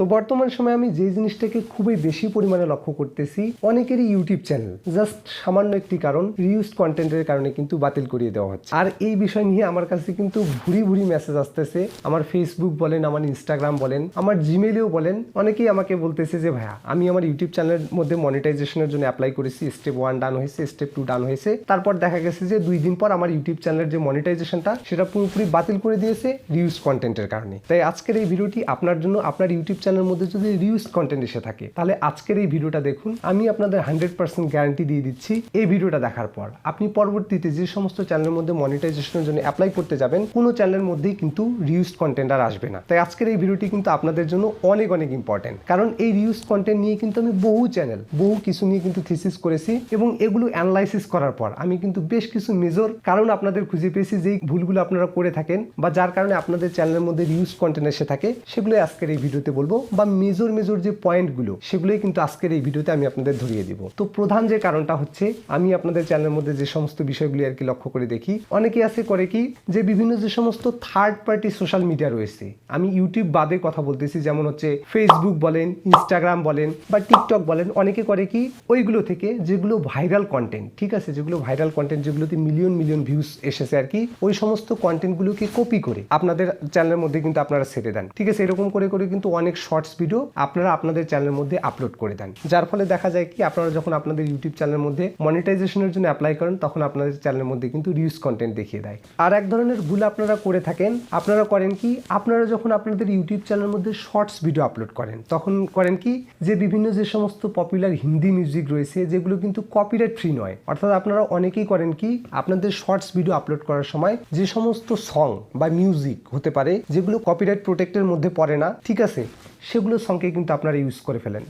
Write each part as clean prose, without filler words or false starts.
তো বর্তমান সময়ে আমি যে জিনিসটাকে খুবই বেশি পরিমাণে লক্ষ্য করতেছি, অনেকেরই ইউটিউব চ্যানেল জাস্ট সামান্য একটি কারণ রিউজড কন্টেন্টের কারণে কিন্তু বাতিল করিয়ে দেওয়া হচ্ছে। আর এই বিষয় নিয়ে আমার কাছে কিন্তু ভুরি ভুরি মেসেজ আসতেছে। আমার ফেসবুক বলেন, আমার ইনস্টাগ্রাম বলেন, আমার জিমেইলেও বলেন, অনেকেই আমাকে বলতেছে যে ভাইয়া আমি আমার ইউটিউব চ্যানেলের মধ্যে মনিটাইজেশনের জন্য অ্যাপ্লাই করেছি, স্টেপ 1 ডান হয়েছে, স্টেপ 2 ডান হয়েছে, তারপর দেখা গেছে যে 2 দিন পর আমার ইউটিউব চ্যানেলের যে মনিটাইজেশনটা সেটা পুরোপুরি বাতিল করে দিয়েছে রিউজ কন্টেন্টের কারণে। তাই আজকের এই ভিডিওটি আপনার জন্য। আপনার ইউটিউব চ্যানেলের মধ্যে যদি রিউজ কন্টেন্ট এসে থাকে তাহলে আজকের এই ভিডিওটা দেখুন। আমি আপনাদের 100% গ্যারান্টি দিয়ে দিচ্ছি এই ভিডিওটা দেখার পর আপনি পরবর্তীতে যে সমস্ত চ্যানেলের মধ্যে মনিটাইজেশনের জন্য অ্যাপ্লাই করতে যাবেন কোনো চ্যানেলের মধ্যেই কিন্তু রিউজ কন্টেন্ট আর আসবে না। তাই আজকের এই ভিডিওটি কিন্তু আপনাদের জন্য অনেক অনেক ইম্পর্টেন্ট, কারণ এই রিউজ কন্টেন্ট নিয়ে কিন্তু আমি বহু চ্যানেল বহু কিছু নিয়ে কিন্তু থিসিস করেছি এবং এগুলো অ্যানালাইসিস করার পর আমি কিন্তু বেশ কিছু মেজর কারণ আপনাদের খুঁজে পেয়েছি যেই ভুলগুলো আপনারা করে থাকেন বা যার কারণে আপনাদের চ্যানেলের মধ্যে রিউজ কন্টেন্ট এসে থাকে, সেগুলো আজকের এই ভিডিওতে বলবো বা মেজর যে পয়েন্টগুলো সেগুলোই কিন্তু আজকের এই ভিডিওতে আমি আপনাদের ধরিয়ে দিব। তো প্রধান যে কারণটা হচ্ছে, আমি আপনাদের চ্যানেলের মধ্যে যে সমস্ত বিষয়গুলি আর কি লক্ষ্য করে দেখি, অনেকে আছে করে কি যে বিভিন্ন যে সমস্ত থার্ড পার্টি সোশ্যাল মিডিয়া রয়েছে, আমি ইউটিউব বাদে কথা বলতেছি, যেমন হচ্ছে ফেসবুক বলেন, ইনস্টাগ্রাম বলেন বা টিকটক বলেন, অনেকে করে কি ওইগুলো থেকে যেগুলো ভাইরাল কন্টেন্ট, ঠিক আছে, যেগুলো ভাইরাল কন্টেন্ট যেগুলোতে মিলিয়ন মিলিয়ন ভিউজ এসেছে আর কি, ওই সমস্ত কন্টেন্টগুলোকে কপি করে আপনাদের চ্যানেলের মধ্যে কিন্তু আপনারা ছেড়ে দেন। ঠিক আছে, এরকম করে করে কিন্তু অনেক শর্টস ভিডিও আপনারা আপনাদের চ্যানেলের মধ্যে আপলোড করে দেন, যার ফলে দেখা যায় কি আপনারা যখন আপনাদের ইউটিউব চ্যানেলের মধ্যে মনিটাইজেশনের জন্য অ্যাপ্লাই করেন তখন আপনাদের চ্যানেলের মধ্যে কিন্তু রিউজ কন্টেন্ট দেখিয়ে দেয়। আর এক ধরনের ভুল আপনারা করে থাকেন, আপনারা করেন কি আপনারা যখন আপনাদের ইউটিউব চ্যানেলের মধ্যে শর্টস ভিডিও আপলোড করেন তখন করেন কি যে বিভিন্ন যে সমস্ত পপুলার হিন্দি মিউজিক রয়েছে যেগুলো কিন্তু কপিরাইট ফ্রি নয়, অর্থাৎ আপনারা অনেকেই করেন কি আপনাদের শর্টস ভিডিও আপলোড করার সময় যে সমস্ত সং বা মিউজিক হতে পারে যেগুলো কপিরাইট প্রোটেক্টের মধ্যে পড়ে না, ঠিক আছে, সেগুলো সংকে কিন্তু আপনারা ইউজ করে ফেলেন।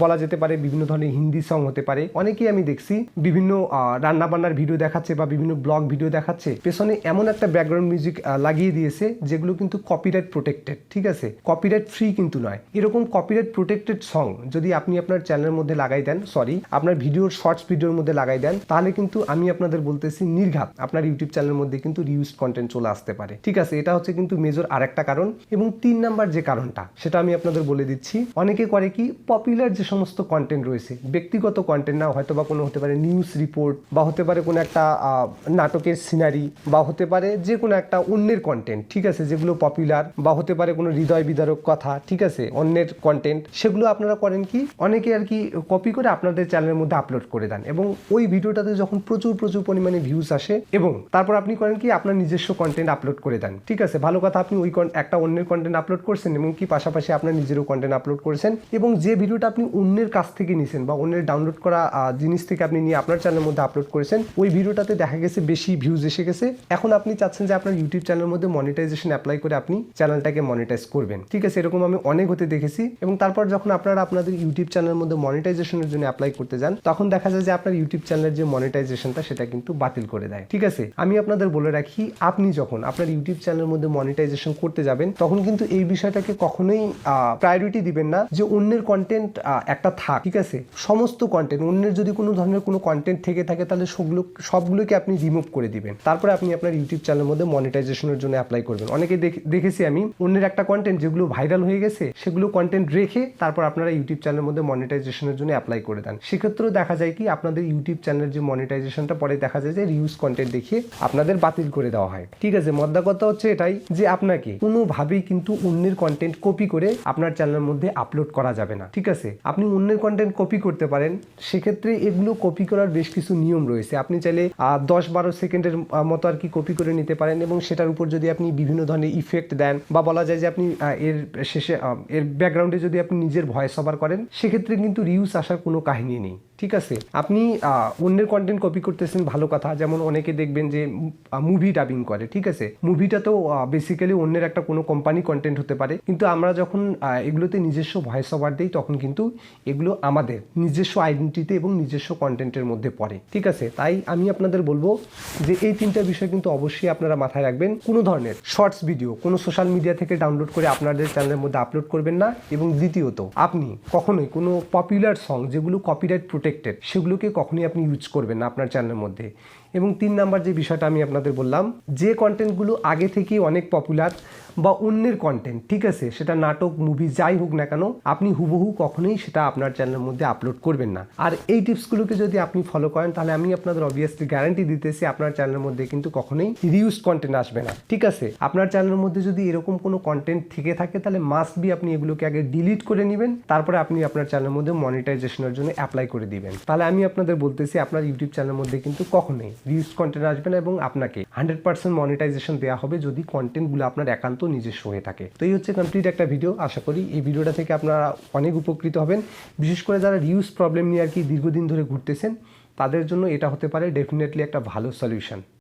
বলা যেতে পারে বিভিন্ন ধরনের হিন্দি সং হতে পারে। অনেকেই আমি দেখছি বিভিন্ন রান্নাবান্নার ভিডিও দেখাচ্ছে বা বিভিন্ন ব্লগ ভিডিও দেখাচ্ছে, পেছনে এমন একটা ব্যাকগ্রাউন্ড মিউজিক লাগিয়ে দিয়েছে যেগুলো কিন্তু কপিরাইট প্রোটেক্টেড, ঠিক আছে, কপিরাইট ফ্রি কিন্তু নয়। এরকম কপিরাইট প্রোটেক্টেড সং যদি আপনি আপনার চ্যানেলের মধ্যে লাগাই দেন, আপনার ভিডিওর শর্টস ভিডিওর মধ্যে লাগাই দেন, তাহলে কিন্তু আমি আপনাদের বলতেছি নির্ঘাত আপনার ইউটিউব চ্যানেলের মধ্যে কিন্তু রিউজ কন্টেন্ট চলে আসতে পারে। ঠিক আছে, এটা হচ্ছে কিন্তু মেজর আরেকটা কারণ। এবং 3 নাম্বার যে কারণটা সেটা আমি আপনাদের বলে দিচ্ছি, অনেকে করে কি পপুলার যে সমস্ত কন্টেন্ট রয়েছে, ব্যক্তিগত কন্টেন্ট না, হয়তো বা কোনো হতে পারে নিউজ রিপোর্ট বা হতে পারে কোনো একটা নাটকের সিনারি বা হতে পারে যে কোনো একটা অন্যের কন্টেন্ট, ঠিক আছে, যেগুলো পপুলার বা হতে পারে কোনো হৃদয় বিদারক কথা, ঠিক আছে, অন্যের কন্টেন্ট, সেগুলো আপনারা করেন কি অনেকে আর কি কপি করে আপনাদের চ্যানেলের মধ্যে আপলোড করে দেন এবং ওই ভিডিওটাতে যখন প্রচুর পরিমাণে ভিউজ আসে এবং তারপর আপনি করেন কি আপনার নিজস্ব কন্টেন্ট আপলোড করে দেন। ঠিক আছে, ভালো কথা, আপনি ওই একটা অন্যের কন্টেন্ট আপলোড করছেন এবং কি পাশাপাশি আপনার নিজেরও কন্টেন্ট আপলোড করেছেন এবং যে ভিডিওটা আপনি অন্যের কাছ থেকে নিছেন বা অন্যের ডাউনলোড করা জিনিস থেকে আপনি নিয়ে আপনার চ্যানেলের মধ্যে আপলোড করেছেন, ওই ভিডিওটাতে দেখা গেছে বেশি ভিউজ এসে গেছে। এখন আপনি চাচ্ছেন যে আপনার ইউটিউব চ্যানেলের মধ্যে মনিটাইজেশন অ্যাপ্লাই করে আপনি চ্যানেলটাকে মনিটাইজ করবেন। ঠিক আছে, এরকম আমি অনেক হতে দেখেছি এবং তারপর যখন আপনারা আপনাদের ইউটিউব চ্যানেলের মধ্যে মনিটাইজেশনের জন্য অ্যাপ্লাই করতে যান তখন দেখা যায় যে আপনার ইউটিউব চ্যানেলের যে মনিটাইজেশনটা সেটা কিন্তু বাতিল করে দেয়। ঠিক আছে, আমি আপনাদের বলে রাখি, আপনি যখন আপনার ইউটিউব চ্যানেলের মধ্যে মনিটাইজেশন করতে যাবেন তখন কিন্তু এই বিষয়টাকে কখনোই প্রায়োরিটি দিবেন না যে অন্যের কন্টেন্ট একটা থাক। ঠিক আছে, সমস্ত কন্টেন্ট অন্যের যদি কোনো ধরনের কোনো কন্টেন্ট থেকে থাকে তাহলে সবগুলোকে আপনি রিমুভ করে দিবেন, তারপরে আপনি আপনার ইউটিউব চ্যানেলের মধ্যে মনিটাইজেশনের জন্য অ্যাপ্লাই করবেন। অনেকে দেখেছি আমি অন্যের একটা কন্টেন্ট যেগুলো ভাইরাল হয়ে গেছে সেগুলো কন্টেন্ট রেখে তারপর আপনারা ইউটিউব চ্যানেলের মধ্যে মনিটাইজেশনের জন্য অ্যাপ্লাই করে দেন। সেক্ষেত্রেও দেখা যায় কি আপনাদের ইউটিউব চ্যানেলের যে মনিটাইজেশনটা পরে দেখা যায় যে রিউজ কন্টেন্ট দেখিয়ে আপনাদের বাতিল করে দেওয়া হয়। ঠিক আছে, মদ্দা কথা হচ্ছে এটাই যে আপনাকে কোনোভাবেই কিন্তু অন্যের কন্টেন্ট কপি করে আপনার চ্যানেলের মধ্যে আপলোড করা যাবে না। ঠিক আছে, আপনি অন্যের কন্টেন্ট কপি করতে পারেন, সেক্ষেত্রে এগুলো কপি করার বেশ কিছু নিয়ম রয়েছে। আপনি চাইলে 10-12 সেকেন্ডের মতো আর কি কপি করে নিতে পারেন এবং সেটার উপর যদি আপনি বিভিন্ন ধরনের ইফেক্ট দেন বা বলা যায় যে আপনি এর শেষে এর ব্যাকগ্রাউন্ডে যদি আপনি নিজের ভয়েস ওভার করেন, সেক্ষেত্রে কিন্তু রিউজ আসার কোনো কাহিনী নেই। ঠিক আছে, আপনি অন্যের কন্টেন্ট কপি করতেছেন, ভালো কথা, যেমন অনেকে দেখবেন যে মুভি ডাবিং করে। ঠিক আছে, মুভিটা তো বেসিক্যালি অন্যের একটা কোনো কোম্পানি কন্টেন্ট হতে পারে, কিন্তু আমরা যখন এগুলোতে নিজস্ব ভয়েস ওভার দিই তখন কিন্তু এগুলো আমাদের নিজস্ব আইডেন্টিটি এবং নিজস্ব কন্টেন্টের মধ্যে পড়ে। ঠিক আছে, তাই আমি আপনাদের বলবো যে এই 3টা বিষয় কিন্তু অবশ্যই আপনারা মাথায় রাখবেন। কোনো ধরনের শর্টস ভিডিও কোনো সোশ্যাল মিডিয়া থেকে ডাউনলোড করে আপনাদের চ্যানেলের মধ্যে আপলোড করবেন না এবং দ্বিতীয়ত আপনি কখনোই কোনো পপুলার সং যেগুলো কপিরাইট প্রোটেক্ট প্রোটেক্টেড, সেগুলোকে কখনোই আপনি ইউজ করবেন না আপনার চ্যানেলের মধ্যে। এবং 3 নাম্বার যে বিষয়টা আমি আপনাদের বললাম, যে কন্টেন্টগুলো আগে থেকেই অনেক পপুলার বা অন্যের কন্টেন্ট, ঠিক আছে, সেটা নাটক, মুভি যাই হোক না কেন, আপনি হুবহু কখনোই সেটা আপনার চ্যানেলের মধ্যে আপলোড করবেন না। আর এই টিপসগুলোকে যদি আপনি ফলো করেন তাহলে আমি আপনাদের অবভিয়াসলি গ্যারান্টি দিতেছি আপনার চ্যানেলের মধ্যে কিন্তু কখনোই রিউজ কন্টেন্ট আসবে না, ঠিক আছে। আপনার চ্যানেলের মধ্যে যদি এরকম কোনো কন্টেন্ট থেকে থাকে তাহলে মাস্ট বি আপনি এগুলোকে আগে ডিলিট করে নেবেন, তারপরে আপনি আপনার চ্যানেলের মধ্যে মনিটাইজেশনের জন্য অ্যাপ্লাই করে দিবেন। তাহলে আমি আপনাদের বলতেছি আপনার ইউটিউব চ্যানেলের মধ্যে কিন্তু কখনোই রিউজ কন্টেন্ট আসবে না এবং আপনাকে 100% মনিটাইজেশন দেওয়া হবে যদি কন্টেন্টগুলো আপনার একান্ত নিজস্ব হয়ে থাকে। তো এই হচ্ছে কমপ্লিট একটা ভিডিও। আশা করি এই ভিডিওটা থেকে আপনারা অনেক উপকৃত হবেন। বিশেষ করে যারা রিউজ প্রবলেম নিয়ে আর কি দীর্ঘদিন ধরে ঘুরতেছেন তাদের জন্য এটা হতে পারে ডেফিনেটলি একটা ভালো সলিউশন।